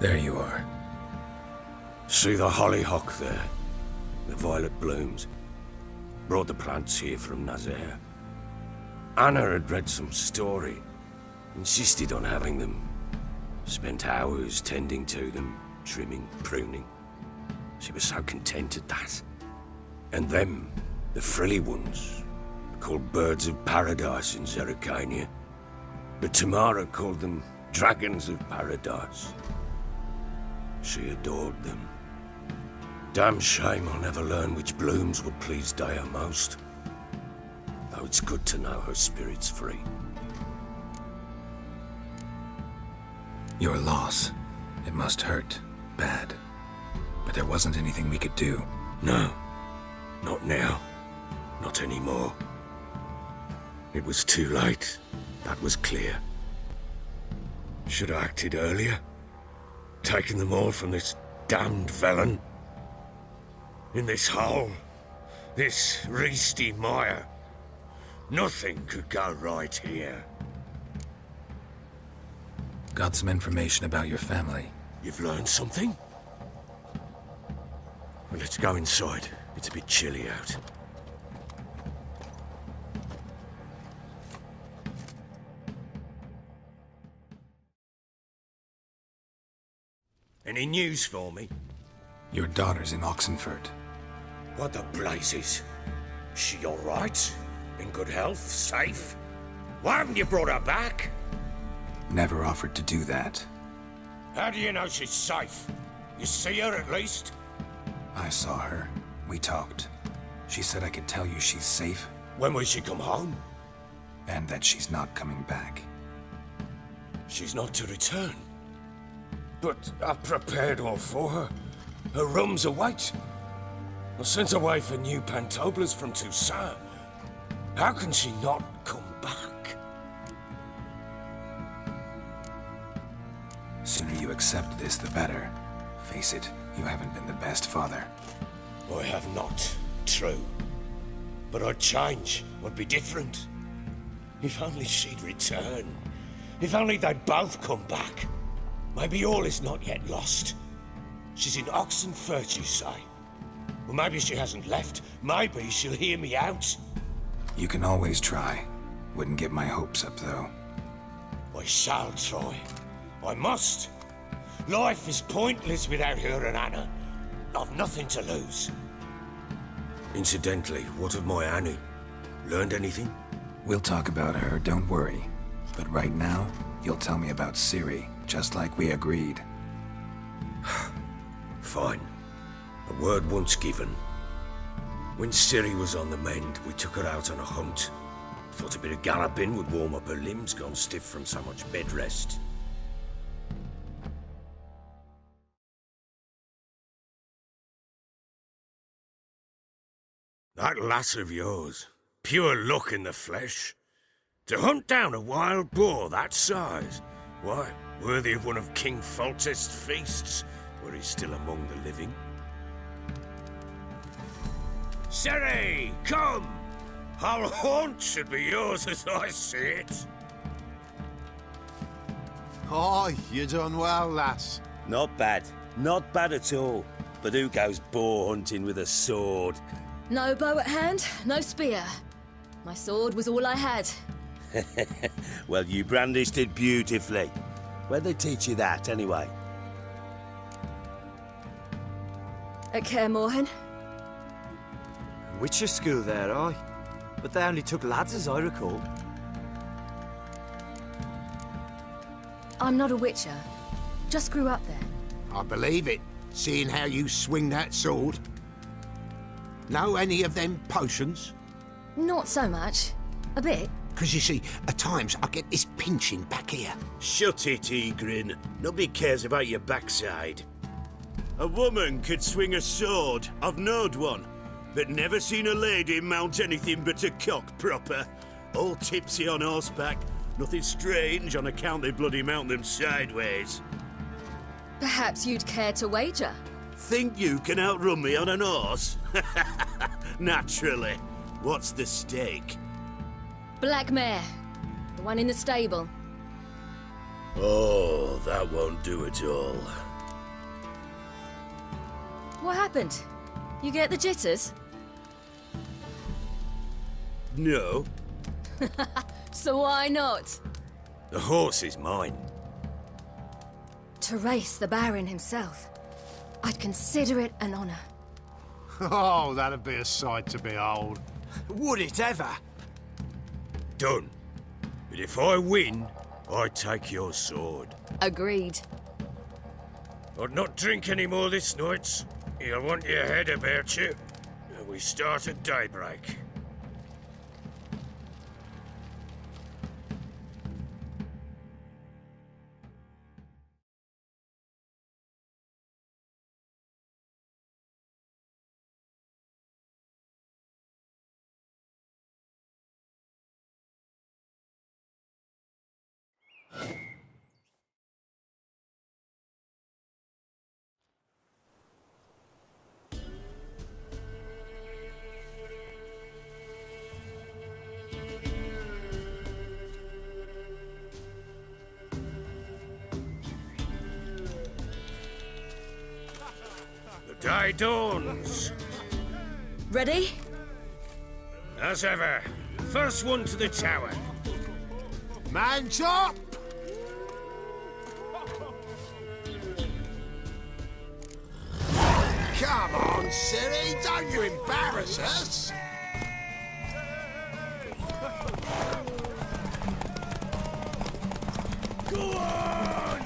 There you are. See the hollyhock there? The violet blooms. Brought the plants here from Nazaire. Anna had read some story. Insisted on having them. Spent hours tending to them, trimming, pruning. She was so content at that. And them, the frilly ones, called birds of paradise in Zerrikania. But Tamara called them dragons of paradise. She adored them. Damn shame I'll never learn which blooms would please Daya most. Though it's good to know her spirit's free. Your loss. It must hurt. Bad. But there wasn't anything we could do. No. Not now. Not anymore. It was too late. That was clear. Should have acted earlier. Taken them all from this damned felon. In this hole. This reesty mire. Nothing could go right here. Got some information about your family. You've learned something? Well, let's go inside. It's a bit chilly out. Any news for me? Your daughter's in Oxenford. What the blazes? She all right? In good health? Safe? Why haven't you brought her back? Never offered to do that. How do you know she's safe? You see her at least? I saw her. We talked. She said I could tell you she's safe. When will she come home? And that she's not coming back. She's not to return. But I've prepared all for her. Her rooms await. I sent away for new pantoblas from Toussaint. How can she not come back? Sooner you accept this, the better. Face it, you haven't been the best father. I have not, true. But I'd change, would be different. If only she'd return. If only they'd both come back. Maybe all is not yet lost. She's in Oxenfurt, you say? Well, maybe she hasn't left. Maybe she'll hear me out. You can always try. Wouldn't get my hopes up, though. I shall try. I must. Life is pointless without her and Anna. I've nothing to lose. Incidentally, what of my Annie? Learned anything? We'll talk about her, don't worry. But right now, you'll tell me about Ciri, just like we agreed. Fine. A word once given. When Ciri was on the mend, we took her out on a hunt. Thought a bit of galloping would warm up her limbs, gone stiff from so much bed rest. That lass of yours, pure luck in the flesh. To hunt down a wild boar that size, why, worthy of one of King Foltest's feasts, were he still among the living. Ciri, come! Whole haunt should be yours as I see it. Oh, you done well, lass. Not bad. Not bad at all. But who goes boar hunting with a sword? No bow at hand, no spear. My sword was all I had. Well, you brandished it beautifully. Where'd they teach you that, anyway? At Kaer Morhen. Witcher school there, aye. But they only took lads, as I recall. I'm not a witcher. Just grew up there. I believe it, seeing how you swing that sword. Know any of them potions? Not so much. A bit. Because you see, at times I get this pinching back here. Shut it, Egrin. Nobody cares about your backside. A woman could swing a sword. I've knowed one. But never seen a lady mount anything but a cock proper. All tipsy on horseback. Nothing strange on account they bloody mount them sideways. Perhaps you'd care to wager? Think you can outrun me on an horse? Naturally. What's the stake? Black mare. The one in the stable. Oh, that won't do at all. What happened? You get the jitters? No. So why not? The horse is mine. To race the Baron himself. I'd consider it an honor. Oh, that'd be a sight to behold. Would it ever? Done. But if I win, I take your sword. Agreed. I'd not drink any more this night. You'll want your head about you. And we start at daybreak. The day dawns. Ready? As ever, first one to the tower. Man top! Come on, Siri, don't you embarrass us! Go on!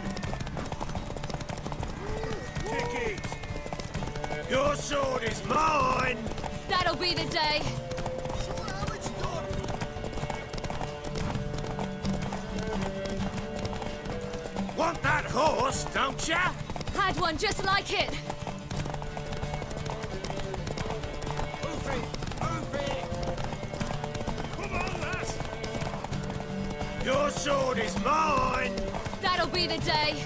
Kick it! Your sword is mine! That'll be the day. Want that horse, don't ya? Had one just like it. Come on, lass! Your sword is mine! That'll be the day.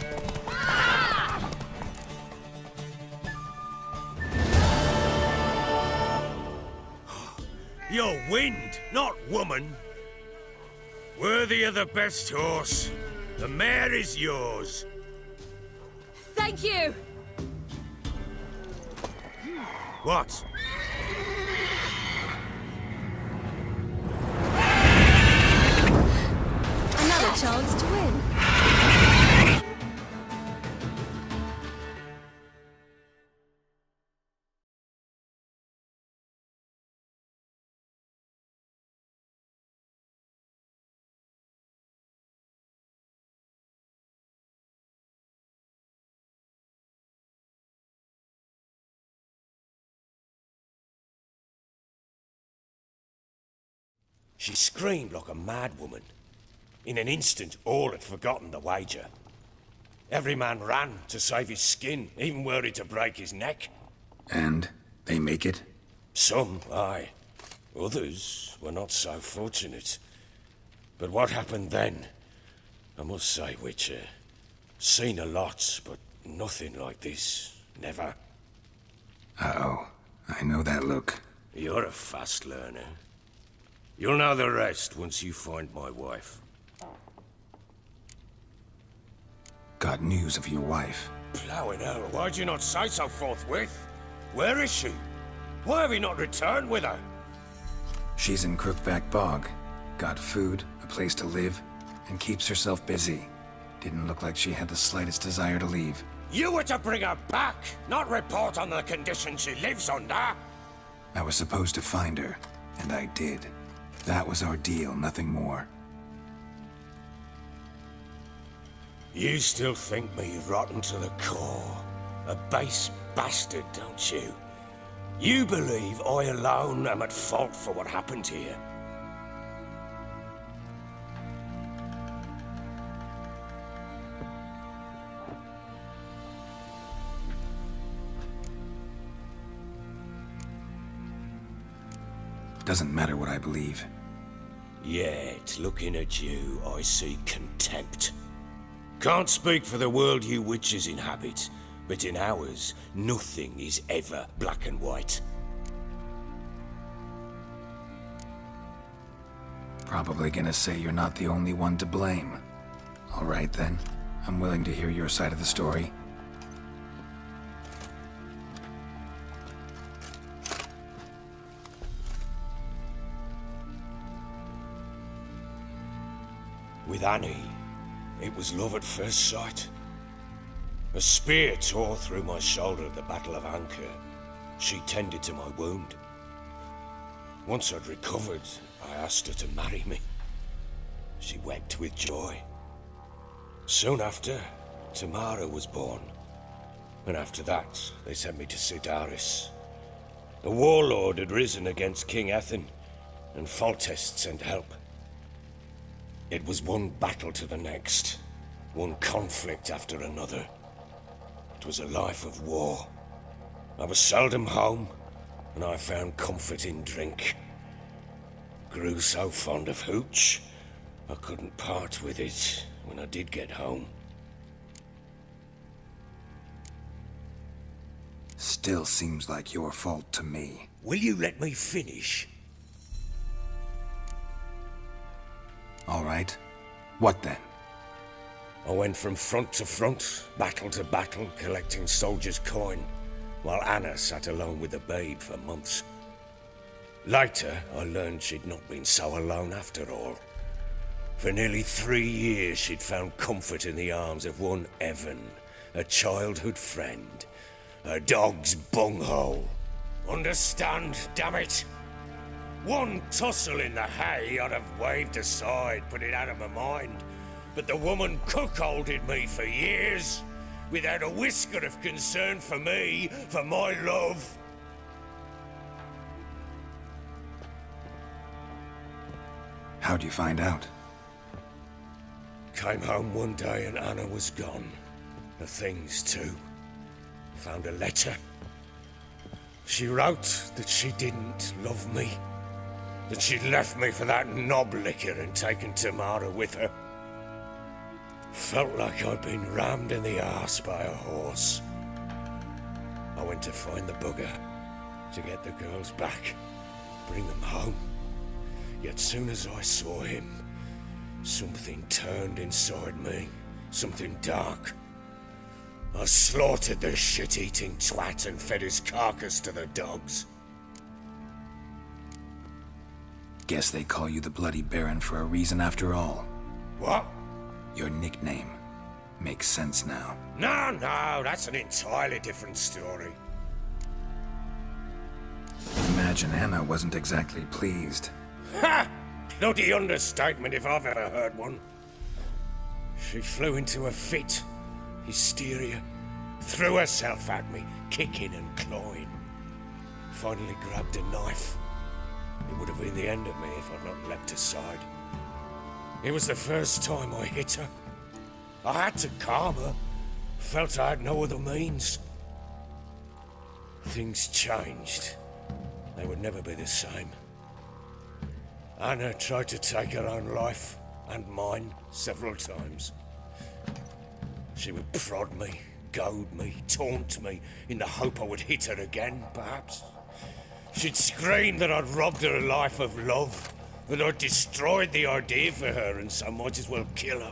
You're wind, not woman. Worthy of the best horse. The mare is yours. Thank you. What? Another chance to win. She screamed like a mad woman. In an instant, all had forgotten the wager. Every man ran to save his skin, even were he to break his neck. And they make it? Some, aye. Others were not so fortunate. But what happened then? I must say, Witcher, seen a lot, but nothing like this. Never. Uh-oh. I know that look. You're a fast learner. You'll know the rest once you find my wife. Got news of your wife. Plowing hell, why'd you not say so forthwith? Where is she? Why have you not returned with her? She's in Crookback Bog. Got food, a place to live, and keeps herself busy. Didn't look like she had the slightest desire to leave. You were to bring her back, not report on the conditions she lives under. I was supposed to find her, and I did. That was our deal, nothing more. You still think me rotten to the core. A base bastard, don't you? You believe I alone am at fault for what happened here. Doesn't matter what I believe. Yet, looking at you, I see contempt. Can't speak for the world you witches inhabit, but in ours, nothing is ever black and white. Probably gonna say you're not the only one to blame. All right then. I'm willing to hear your side of the story. With Annie, it was love at first sight. A spear tore through my shoulder at the Battle of Anchor. She tended to my wound. Once I'd recovered, I asked her to marry me. She wept with joy. Soon after, Tamara was born. And after that, they sent me to Sidaris. A warlord had risen against King Ethan, and Foltest sent help. It was one battle to the next, one conflict after another. It was a life of war. I was seldom home, and I found comfort in drink. Grew so fond of hooch, I couldn't part with it when I did get home. Still seems like your fault to me. Will you let me finish? All right. What then? I went from front to front, battle to battle, collecting soldiers' coin, while Anna sat alone with the babe for months. Later, I learned she'd not been so alone after all. For nearly 3 years, she'd found comfort in the arms of one Evan, a childhood friend. A dog's bunghole. Understand, damn it? One tussle in the hay I'd have waved aside, put it out of my mind. But the woman cuckolded me for years, without a whisker of concern for me, for my love. How'd you find out? Came home one day and Anna was gone. The things too. Found a letter. She wrote that she didn't love me. That she'd left me for that knob licker and taken Tamara with her. Felt like I'd been rammed in the arse by a horse. I went to find the bugger, to get the girls back, bring them home. Yet soon as I saw him, something turned inside me, something dark. I slaughtered the shit-eating twat and fed his carcass to the dogs. Guess they call you the Bloody Baron for a reason after all. What? Your nickname. Makes sense now. No, that's an entirely different story. Imagine Anna wasn't exactly pleased. Ha! Bloody understatement if I've ever heard one. She flew into a fit. Hysteria. Threw herself at me, kicking and clawing. Finally grabbed a knife. It would have been the end of me if I'd not leapt aside. It was the first time I hit her. I had to calm her. Felt I had no other means. Things changed. They would never be the same. Anna tried to take her own life, and mine, several times. She would prod me, goad me, taunt me, in the hope I would hit her again, perhaps. She'd scream that I'd robbed her life of love, that I'd destroyed the idea for her and so might as well kill her.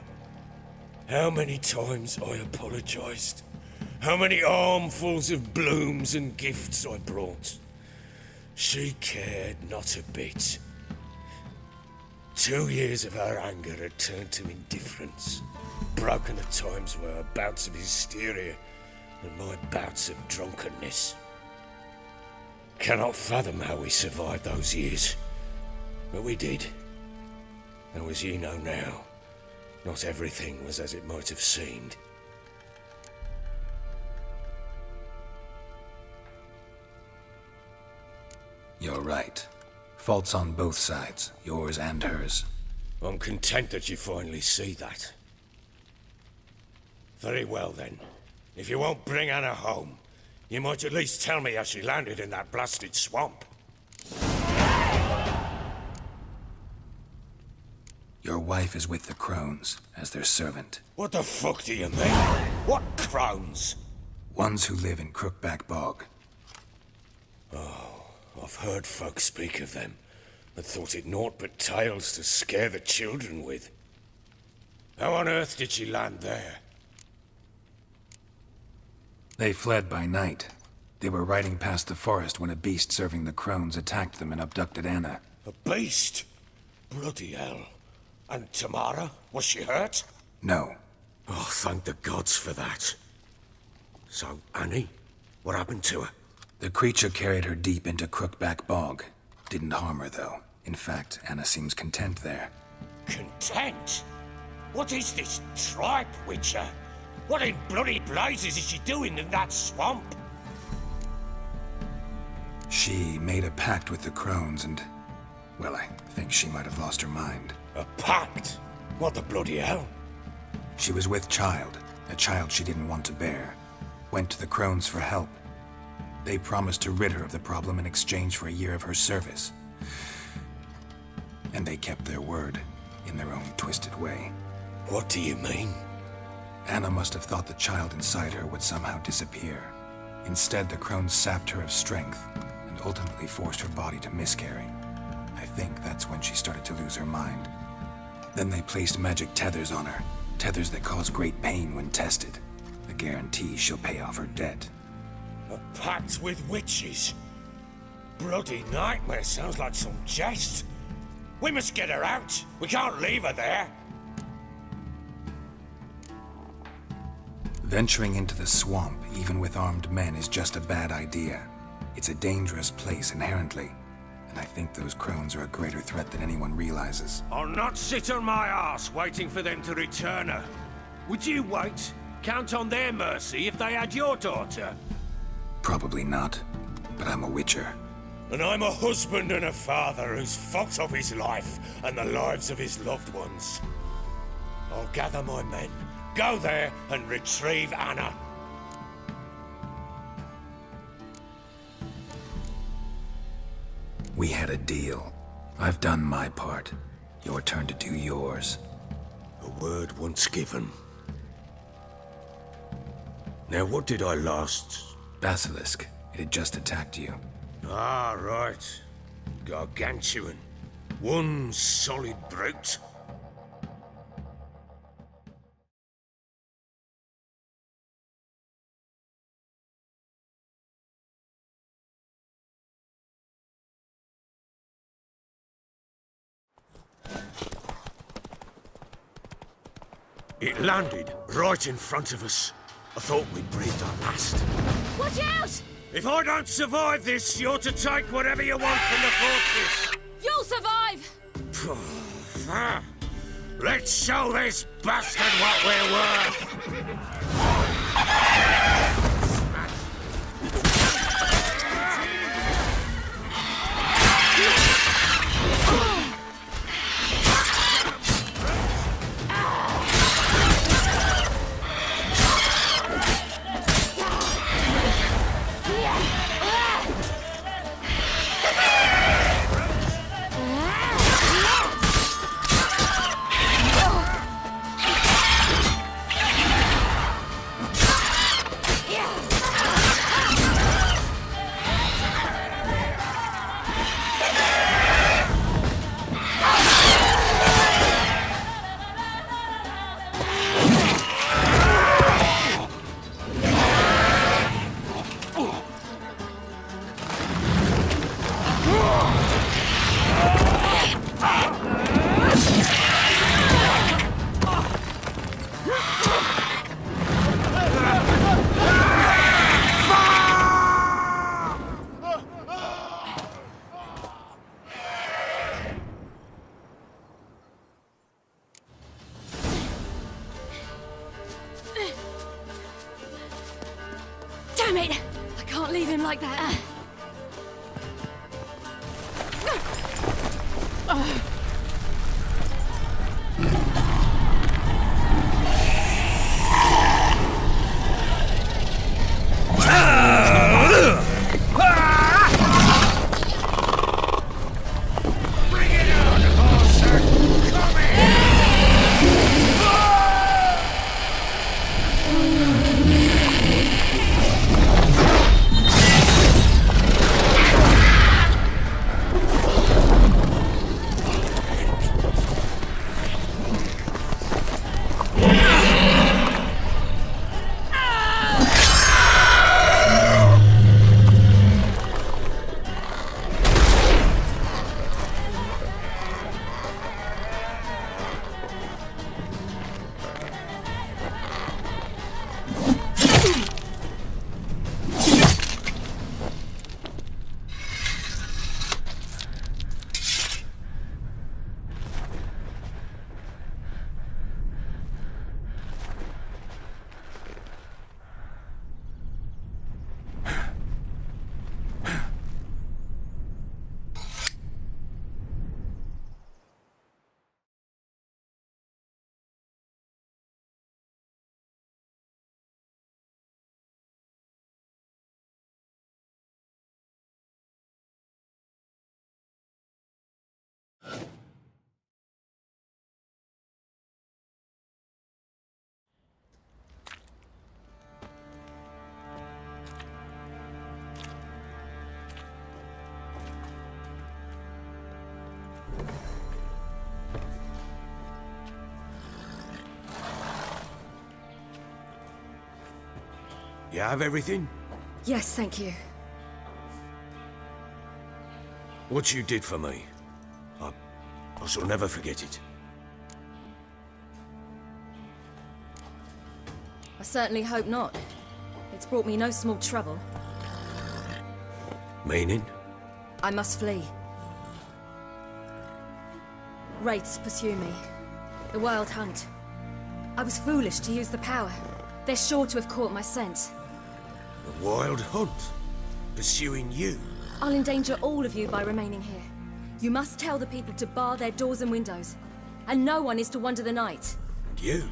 How many times I apologized. How many armfuls of blooms and gifts I brought. She cared not a bit. 2 years of her anger had turned to indifference, broken at times by her bouts of hysteria and my bouts of drunkenness. Cannot fathom how we survived those years, but we did. And as you know now, not everything was as it might have seemed. You're right. Faults on both sides, yours and hers. I'm content that you finally see that. Very well then. If you won't bring Anna home, you might at least tell me how she landed in that blasted swamp. Your wife is with the Crones, as their servant. What the fuck do you mean? What crones? Ones who live in Crookback Bog. I've heard folk speak of them, but thought it naught but tales to scare the children with. How on earth did she land there? They fled by night. They were riding past the forest when a beast serving the Crones attacked them and abducted Anna. A beast? Bloody hell. And Tamara, was she hurt? No. Oh, thank the gods for that. So, Annie, what happened to her? The creature carried her deep into Crookback Bog. Didn't harm her, though. In fact, Anna seems content there. Content? What is this tripe, Witcher? What in bloody blazes is she doing in that swamp? She made a pact with the crones and... well, I think she might have lost her mind. A pact? What the bloody hell? She was with child, a child she didn't want to bear. Went to the crones for help. They promised to rid her of the problem in exchange for a year of her service. And they kept their word, in their own twisted way. What do you mean? Anna must have thought the child inside her would somehow disappear. Instead, the crones sapped her of strength, and ultimately forced her body to miscarry. I think that's when she started to lose her mind. Then they placed magic tethers on her, tethers that cause great pain when tested. A guarantee she'll pay off her debt. A pact with witches? Bloody nightmare, sounds like some jest. We must get her out. We can't leave her there. Venturing into the swamp, even with armed men, is just a bad idea. It's a dangerous place inherently, and I think those crones are a greater threat than anyone realizes. I'll not sit on my arse waiting for them to return her. Would you wait? Count on their mercy if they had your daughter? Probably not, but I'm a witcher. And I'm a husband and a father who's fucked up his life and the lives of his loved ones. I'll gather my men, go there and retrieve Anna. We had a deal. I've done my part. Your turn to do yours. A word once given. Now what did I last... Basilisk. It had just attacked you. Ah, right. Gargantuan. One solid brute. It landed right in front of us. I thought we'd breathed our last. Watch out! If I don't survive this, you're to take whatever you want from the fortress. You'll survive! Let's show this bastard what we're worth. Damn it! I can't leave him like that. You have everything? Yes, thank you. What you did for me, I shall never forget it. I certainly hope not. It's brought me no small trouble. Meaning? I must flee. Wraiths pursue me. The Wild Hunt. I was foolish to use the power. They're sure to have caught my scent. The Wild Hunt? Pursuing you? I'll endanger all of you by remaining here. You must tell the people to bar their doors and windows. And no one is to wander the night. And you?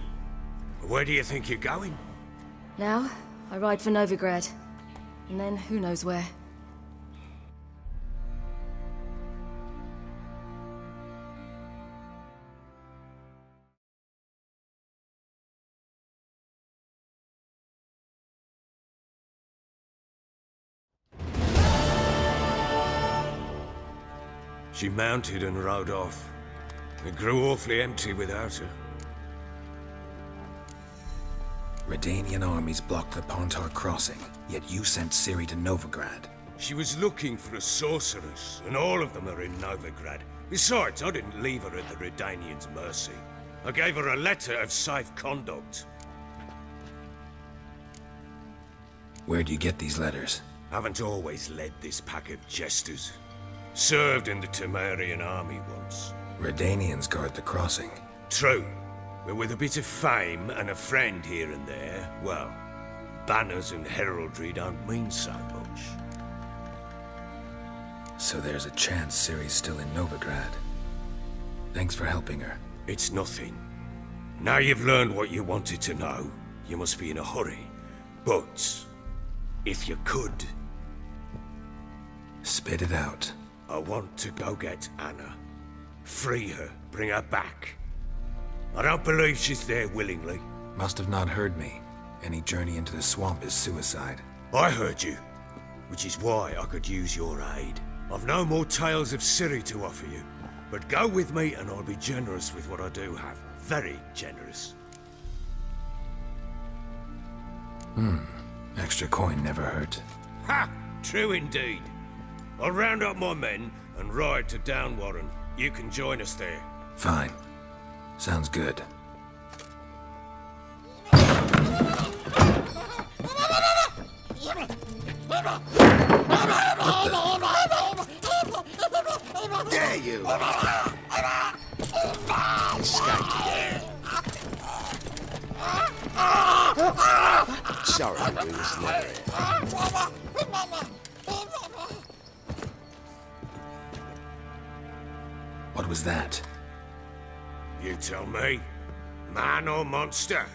Where do you think you're going? Now, I ride for Novigrad. And then, who knows where. She mounted and rode off. It grew awfully empty without her. Redanian armies blocked the Pontar crossing, yet you sent Ciri to Novigrad. She was looking for a sorceress, and all of them are in Novigrad. Besides, I didn't leave her at the Redanians' mercy. I gave her a letter of safe conduct. Where do you get these letters? Haven't always led this pack of jesters. Served in the Temerian army once. Redanians guard the crossing. True. But with a bit of fame and a friend here and there, well, banners and heraldry don't mean so much. So there's a chance Ciri's still in Novigrad. Thanks for helping her. It's nothing. Now you've learned what you wanted to know, you must be in a hurry. But, if you could... Spit it out. I want to go get Anna. Free her, bring her back. I don't believe she's there willingly. Must have not heard me. Any journey into the swamp is suicide. I heard you, which is why I could use your aid. I've no more tales of Ciri to offer you, but go with me and I'll be generous with what I do have. Very generous. Extra coin never hurt. Ha! True indeed. I'll round up my men and ride to Downwarren. You can join us there. Fine. Sounds good. Dare you! Escaped again. Sorry, we was never here. What was that? You tell me. Man or monster?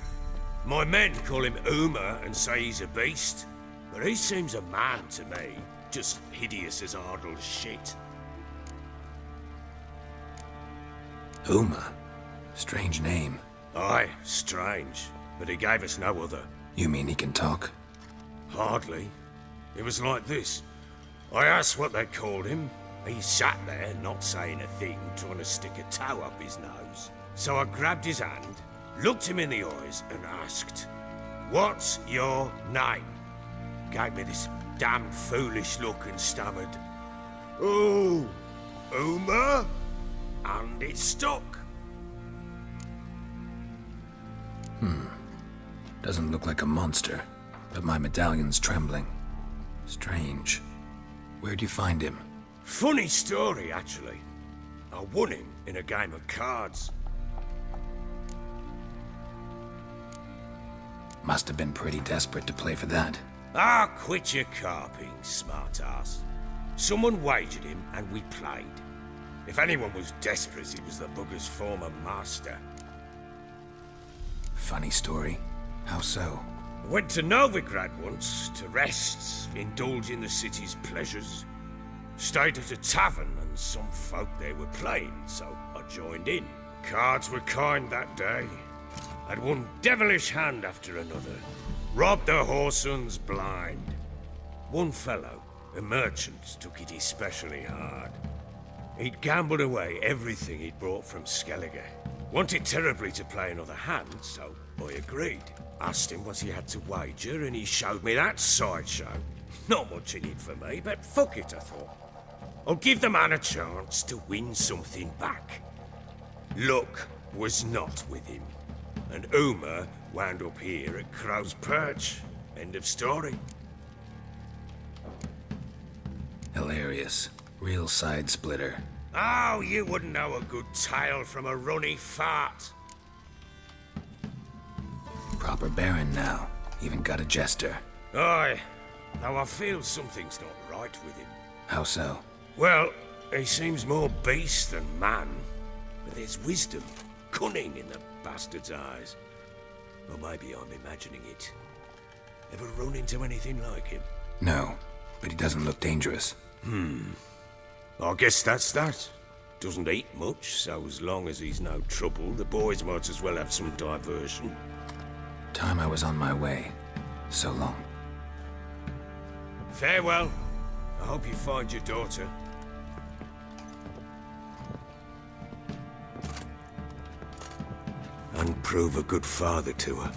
My men call him Uma and say he's a beast. But he seems a man to me. Just hideous as Ardle's shit. Uma? Strange name. Aye, strange. But he gave us no other. You mean he can talk? Hardly. It was like this. I asked what they called him. He sat there, not saying a thing, trying to stick a toe up his nose. So I grabbed his hand, looked him in the eyes, and asked, "What's your name?" Gave me this damn foolish look and stammered, "Oh, Uma?" And it stuck. Doesn't look like a monster, but my medallion's trembling. Strange. Where'd you find him? Funny story, actually. I won him in a game of cards. Must have been pretty desperate to play for that. Ah, quit your carping, smart-ass. Someone wagered him, and we played. If anyone was desperate, it was the bugger's former master. Funny story. How so? I went to Novigrad once, to rest, indulge in the city's pleasures. Stayed at a tavern, and some folk there were playing, so I joined in. Cards were kind that day. Had one devilish hand after another. Robbed the whoresun's blind. One fellow, a merchant, took it especially hard. He'd gambled away everything he'd brought from Skellige. Wanted terribly to play another hand, so I agreed. Asked him what he had to wager, and he showed me that sideshow. Not much in it for me, but fuck it, I thought. I'll give the man a chance to win something back. Luck was not with him, and Uma wound up here at Crow's Perch. End of story. Hilarious. Real side splitter. Oh, you wouldn't know a good tale from a runny fart. Proper Baron now. Even got a jester. Aye, though I feel something's not right with him. How so? Well, he seems more beast than man, but there's wisdom, cunning in the bastard's eyes. Or maybe I'm imagining it. Ever run into anything like him? No, but he doesn't look dangerous. I guess that's that. Doesn't eat much, so as long as he's no trouble, the boys might as well have some diversion. Time I was on my way. So long. Farewell. I hope you find your daughter. And prove a good father to her.